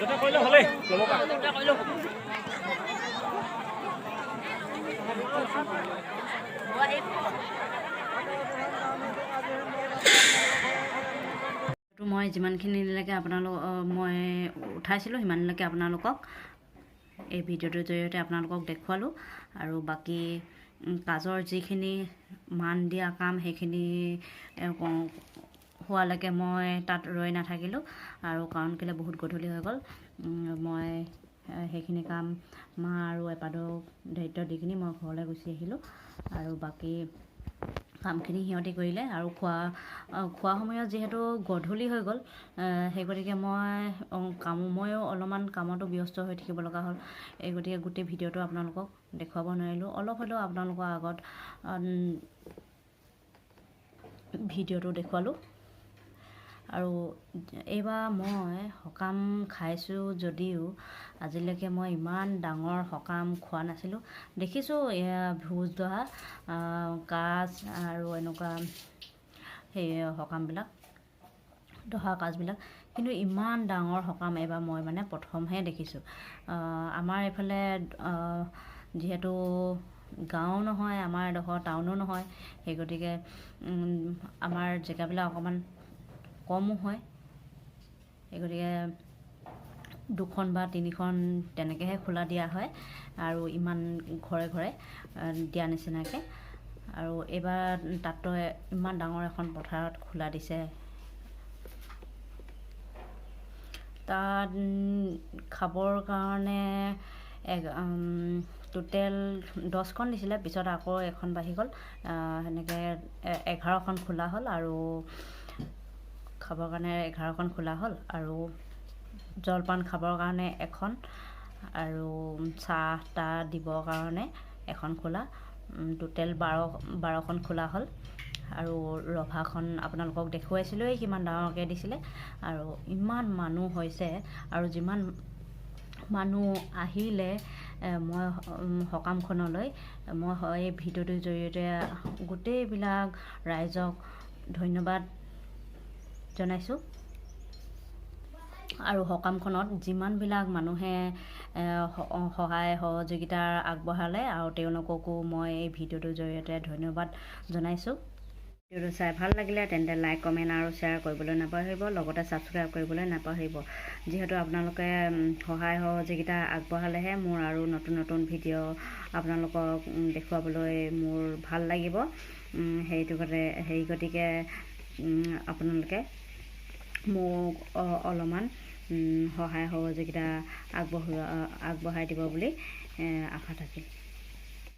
যেটা কইলে হলে লব পা যেটা কইলো মই যিমানখিনিলৈকে আপোনালোক মই উঠাইছিলোঁ সিমানলৈকে আপোনালোকক এই ভিডিঅ'টোৰ জৰিয়তে আপোনালোকক দেখুৱালোঁ আৰু বাকী কাজৰ যিখিনি মান দিয়া কাম সেইখিনি হোৱালৈকে মই তাত ৰৈ নাথাকিলোঁ আৰু কাৰণ কেলৈ বহুত গধূলি হৈ গ'ল মই সেইখিনি কাম মা আৰু এপাদক দায়িত্ব দি কিনি মই ঘৰলৈ গুচি আহিলোঁ আৰু বাকী কামখিনি সিহঁতি কৰিলে আৰু খোৱা সময়ত যিহেতু গধূলি হৈ গ'ল সেই গতিকে ময়ো অলপমান কামতো ব্যস্ত হৈ থাকিব লগা হ'ল এই গতিকে গোটেই ভিডিঅ'টো আপোনালোকক দেখুৱাব নোৱাৰিলোঁ অলপ হ'লেও আপোনালোকৰ আগত ভিডিঅ'টো দেখুৱালোঁ আৰু এইবাৰ মই সকাম খাইছোঁ যদিও আজিলৈকে মই ইমান ডাঙৰ সকাম খোৱা নাছিলোঁ দেখিছোঁ ভোজ দহা কাজ আৰু এনেকুৱা সেই সকামবিলাক দহা কাজবিলাক কিন্তু ইমান ডাঙৰ সকাম এইবাৰ মই মানে প্ৰথমহে দেখিছোঁ আমাৰ এইফালে যিহেতু গাঁও নহয় আমাৰ এডোখৰ টাউনো নহয় সেই গতিকে আমাৰ জেগাবিলাক অকণমান কমো হয় সেই গতিকে 2খন বা 3খন তেনেকৈহে খোলা দিয়া হয় আৰু ইমান ঘৰে ঘৰে দিয়া নিচিনাকৈ আৰু এইবাৰ তাতো ইমান ডাঙৰ এখন পথাৰত খোলা দিছে তাত খাবৰ কাৰণে টোটেল 10খন দিছিলে পিছত আকৌ এখন বাঢ়ি গ'ল সেনেকৈ 11খন খোলা হ'ল আৰু খাবৰ কাৰণে 11খন খোলা হ'ল আৰু জলপান খাবৰ কাৰণে এখন আৰু চাহ তাহ দিবৰ কাৰণে এখন খোলা টোটেল 12খন খোলা হ'ল আৰু ৰভাখন আপোনালোকক দেখুৱাইছিলোঁৱেই কিমান ডাঙৰকৈ দিছিলে আৰু ইমান মানুহ হৈছে আৰু যিমান মানুহ আহিলে মই সকামখনলৈ মই এই ভিডিঅ'টোৰ জৰিয়তে গোটেইবিলাক ৰাইজক ধন্যবাদ জনাইছোঁ আৰু সকামখনত যিমানবিলাক মানুহে সহায় সহযোগিতা আগবঢ়ালে আৰু তেওঁলোককো মই এই ভিডিঅ'টোৰ জৰিয়তে ধন্যবাদ জনাইছোঁ ভিডিঅ'টো চাই ভাল লাগিলে তেন্তে লাইক কমেণ্ট আৰু শ্বেয়াৰ কৰিবলৈ নাপাহৰিব লগতে ছাবস্ক্ৰাইব কৰিবলৈ নাপাহৰিব যিহেতু আপোনালোকে সহায় সহযোগিতা আগবঢ়ালেহে মোৰ আৰু নতুন নতুন ভিডিঅ' আপোনালোকক দেখুৱাবলৈ মোৰ ভাল লাগিব সেই গতিকে আপোনালোকে মোক অলপমান সহায় সহযোগিতা আগবঢ়াই দিব বুলি আশা থাকিল